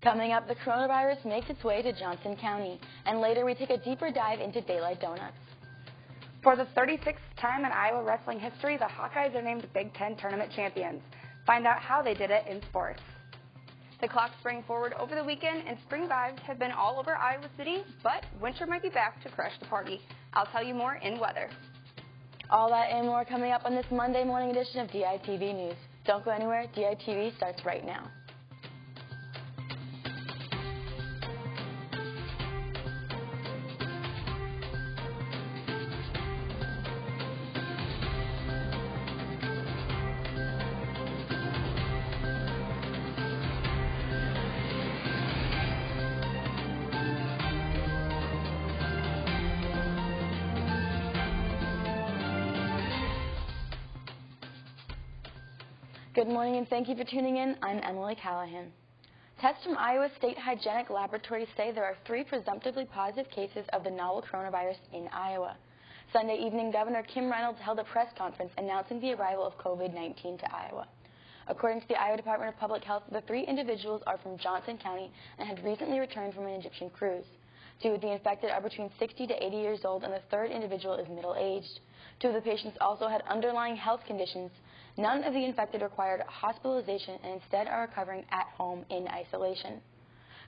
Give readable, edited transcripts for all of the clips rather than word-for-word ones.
Coming up, the coronavirus makes its way to Johnson County, and later we take a deeper dive into Daylight Donuts. For the 36th time in Iowa wrestling history, the Hawkeyes are named Big Ten tournament champions. Find out how they did it in sports. The clock sprang forward over the weekend, and spring vibes have been all over Iowa City, but winter might be back to crush the party. I'll tell you more in weather. All that and more coming up on this Monday morning edition of DITV News. Don't go anywhere. DITV starts right now. Good morning and thank you for tuning in. I'm Emily Callahan. Tests from Iowa State Hygienic Laboratories say there are 3 presumptively positive cases of the novel coronavirus in Iowa. Sunday evening, Governor Kim Reynolds held a press conference announcing the arrival of COVID-19 to Iowa. According to the Iowa Department of Public Health, the 3 individuals are from Johnson County and had recently returned from an Egyptian cruise. 2 of the infected are between 60 to 80 years old, and the 3rd individual is middle-aged. 2 of the patients also had underlying health conditions. None of the infected required hospitalization and instead are recovering at home in isolation.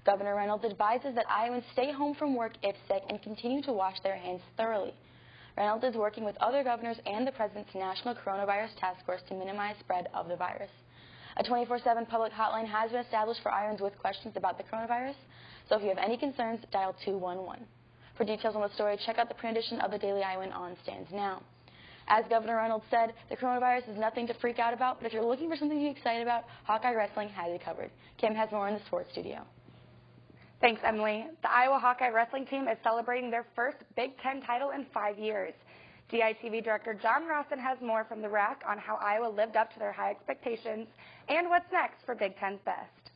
Governor Reynolds advises that Iowans stay home from work if sick and continue to wash their hands thoroughly. Reynolds is working with other governors and the President's National Coronavirus Task Force to minimize spread of the virus. A 24/7 public hotline has been established for Iowans with questions about the coronavirus, so if you have any concerns, dial 211. For details on the story, check out the print edition of the Daily Iowan on stands now. As Governor Reynolds said, the coronavirus is nothing to freak out about, but if you're looking for something to be excited about, Hawkeye Wrestling has you covered. Kim has more in the sports studio. Thanks, Emily. The Iowa Hawkeye wrestling team is celebrating their first Big Ten title in 5 years. DITV Director John Rawson has more from the RAC on how Iowa lived up to their high expectations and what's next for Big Ten's best.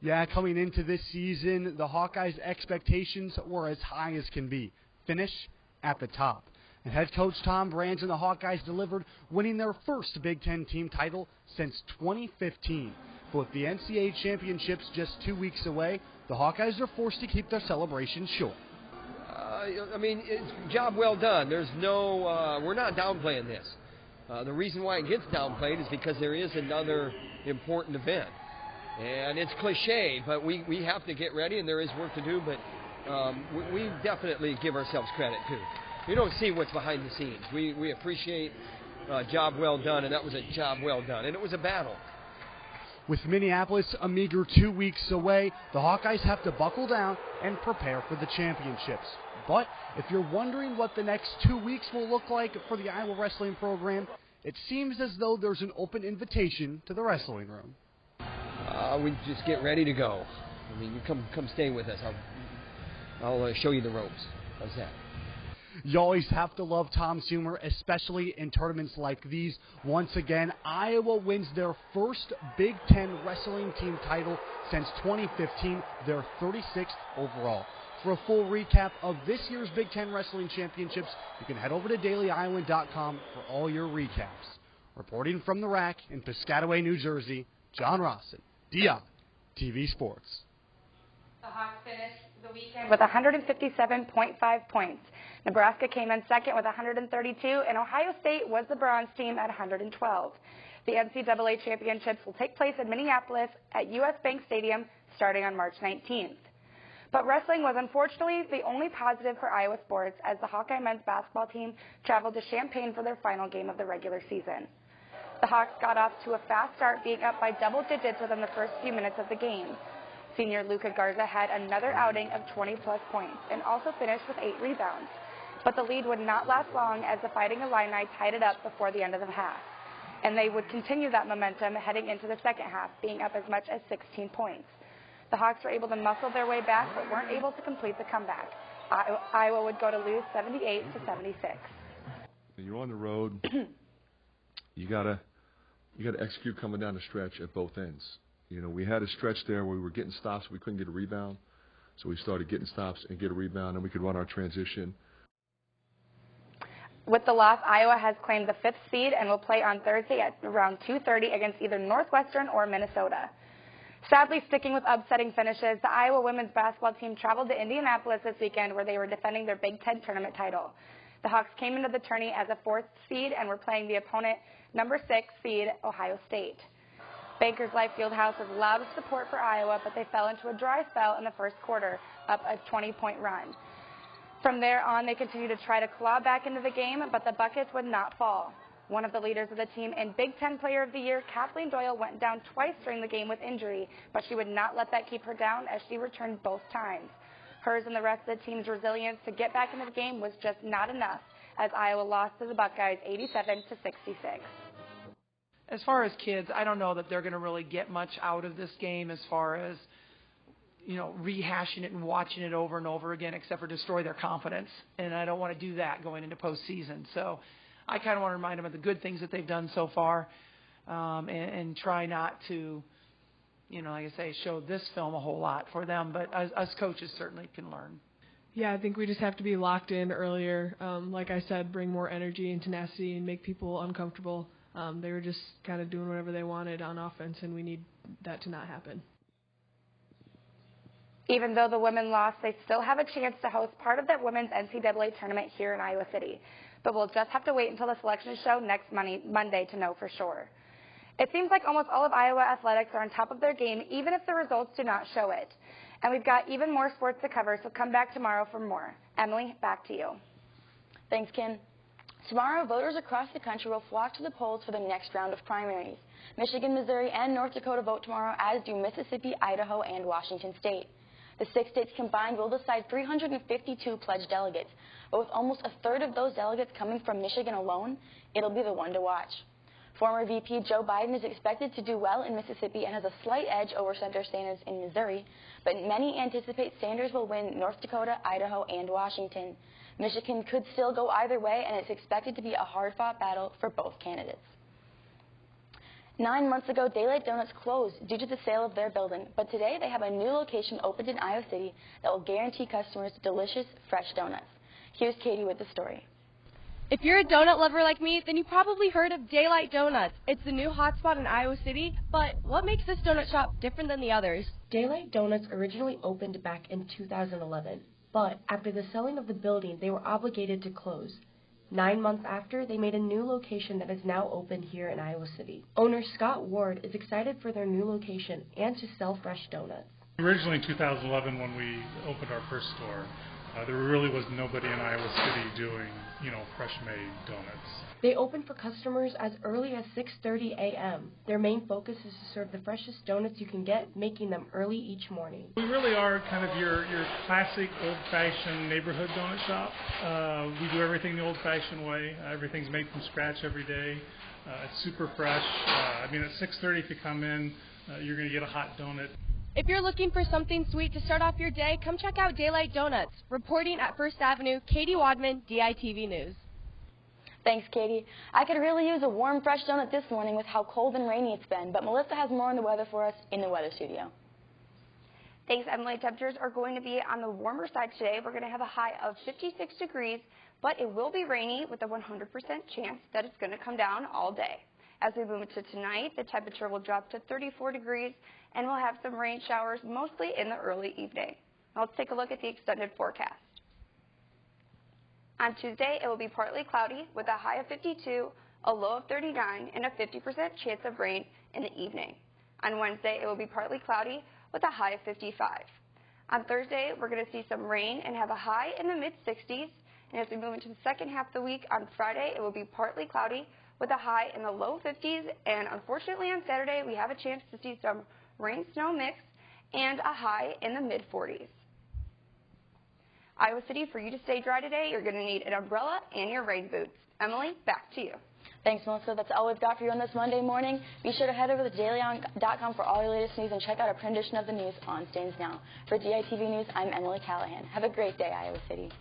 Yeah, coming into this season, the Hawkeyes' expectations were as high as can be. Finish at the top. And head coach Tom Brands and the Hawkeyes delivered, winning their first Big Ten team title since 2015. But with the NCAA championships just 2 weeks away, the Hawkeyes are forced to keep their celebration short. I mean, it's job well done. There's no, we're not downplaying this. The reason why it gets downplayed is because there is another important event. And it's cliche, but we have to get ready, and there is work to do, but we definitely give ourselves credit, too. You don't see what's behind the scenes. We appreciate job well done, and that was a job well done, and it was a battle. With Minneapolis a meager 2 weeks away, the Hawkeyes have to buckle down and prepare for the championships. But if you're wondering what the next 2 weeks will look like for the Iowa wrestling program, it seems as though there's an open invitation to the wrestling room. We just get ready to go. I mean, you come stay with us. I'll show you the ropes. How's that? You always have to love Tom's humor, especially in tournaments like these. Once again, Iowa wins their first Big Ten wrestling team title since 2015, their 36th overall. For a full recap of this year's Big Ten Wrestling Championships, you can head over to DailyIowan.com for all your recaps. Reporting from the RAC in Piscataway, New Jersey, John Rawson, DITV Sports. The Hawks finished the weekend with 157.5 points. Nebraska came in second with 132, and Ohio State was the bronze team at 112. The NCAA championships will take place in Minneapolis at U.S. Bank Stadium starting on March 19th. But wrestling was unfortunately the only positive for Iowa sports as the Hawkeye men's basketball team traveled to Champaign for their final game of the regular season. The Hawks got off to a fast start, being up by double digits within the first few minutes of the game. Senior Luca Garza had another outing of 20-plus points and also finished with 8 rebounds. But the lead would not last long as the Fighting Illini tied it up before the end of the half. And they would continue that momentum heading into the second half, being up as much as 16 points. The Hawks were able to muscle their way back but weren't able to complete the comeback. Iowa would go to lose 78-76. You're on the road. you gotta execute coming down the stretch at both ends. You know, we had a stretch there where we were getting stops, we couldn't get a rebound. So we started getting stops and get a rebound, and we could run our transition. With the loss, Iowa has claimed the 5th seed and will play on Thursday at around 2:30 against either Northwestern or Minnesota. Sadly, sticking with upsetting finishes, the Iowa women's basketball team traveled to Indianapolis this weekend where they were defending their Big Ten tournament title. The Hawks came into the tourney as a 4th seed and were playing the opponent, number 6 seed, Ohio State. Bankers Life Fieldhouse was loud support for Iowa, but they fell into a dry spell in the first quarter, up a 20-point run. From there on, they continued to try to claw back into the game, but the buckets would not fall. One of the leaders of the team and Big Ten Player of the Year, Kathleen Doyle, went down twice during the game with injury, but she would not let that keep her down as she returned both times. Hers and the rest of the team's resilience to get back into the game was just not enough, as Iowa lost to the Buckeyes 87-66. As far as kids, I don't know that they're going to really get much out of this game as far as, rehashing it and watching it over and over again, except for destroy their confidence. And I don't want to do that going into postseason. So I kind of want to remind them of the good things that they've done so far, and try not to, like I say, show this film a whole lot for them. But us coaches certainly can learn. Yeah, I think we just have to be locked in earlier. Like I said, bring more energy and tenacity and make people uncomfortable. They were just kind of doing whatever they wanted on offense, and we need that to not happen. Even though the women lost, they still have a chance to host part of that women's NCAA tournament here in Iowa City. But we'll just have to wait until the selection show next Monday to know for sure. It seems like almost all of Iowa athletics are on top of their game, even if the results do not show it. And we've got even more sports to cover, so come back tomorrow for more. Emily, back to you. Thanks, Kim. Tomorrow, voters across the country will flock to the polls for the next round of primaries. Michigan, Missouri, and North Dakota vote tomorrow, as do Mississippi, Idaho, and Washington State. The 6 states combined will decide 352 pledged delegates, but with almost a third of those delegates coming from Michigan alone, it'll be the one to watch. Former VP Joe Biden is expected to do well in Mississippi and has a slight edge over Senator Sanders in Missouri, but many anticipate Sanders will win North Dakota, Idaho, and Washington. Michigan could still go either way, and it's expected to be a hard-fought battle for both candidates. 9 months ago, Daylight Donuts closed due to the sale of their building, but today they have a new location opened in Iowa City that will guarantee customers delicious, fresh donuts. Here's Katie with the story. If you're a donut lover like me, then you probably heard of Daylight Donuts. It's the new hotspot in Iowa City, but what makes this donut shop different than the others? Daylight Donuts originally opened back in 2011, but after the selling of the building, they were obligated to close. 9 months after, they made a new location that is now open here in Iowa City. Owner Scott Ward is excited for their new location and to sell fresh donuts. Originally in 2011 when we opened our first store, there really was nobody in Iowa City doing, fresh-made donuts. They open for customers as early as 6:30 a.m. Their main focus is to serve the freshest donuts you can get, making them early each morning. We really are kind of your classic old-fashioned neighborhood donut shop. We do everything the old-fashioned way. Everything's made from scratch every day. It's super fresh. At 6:30 if you come in, you're going to get a hot donut. If you're looking for something sweet to start off your day, come check out Daylight Donuts. Reporting at First Avenue, Katie Wadman, DITV News. Thanks, Katie. I could really use a warm, fresh donut this morning with how cold and rainy it's been, but Melissa has more on the weather for us in the weather studio. Thanks, Emily. Temperatures are going to be on the warmer side today. We're going to have a high of 56 degrees, but it will be rainy with a 100% chance that it's going to come down all day. As we move into tonight, the temperature will drop to 34 degrees, and we'll have some rain showers mostly in the early evening. Now let's take a look at the extended forecast. On Tuesday, it will be partly cloudy with a high of 52, a low of 39, and a 50% chance of rain in the evening. On Wednesday, it will be partly cloudy with a high of 55. On Thursday, we're going to see some rain and have a high in the mid-60s. And as we move into the second half of the week, on Friday, it will be partly cloudy with a high in the low 50s. And unfortunately, on Saturday, we have a chance to see some rain-snow mix and a high in the mid-40s. Iowa City, for you to stay dry today, you're going to need an umbrella and your rain boots. Emily, back to you. Thanks, Melissa. That's all we've got for you on this Monday morning. Be sure to head over to dailyon.com for all your latest news and check out our print edition of the news on Stands Now. For DITV News, I'm Emily Callahan. Have a great day, Iowa City.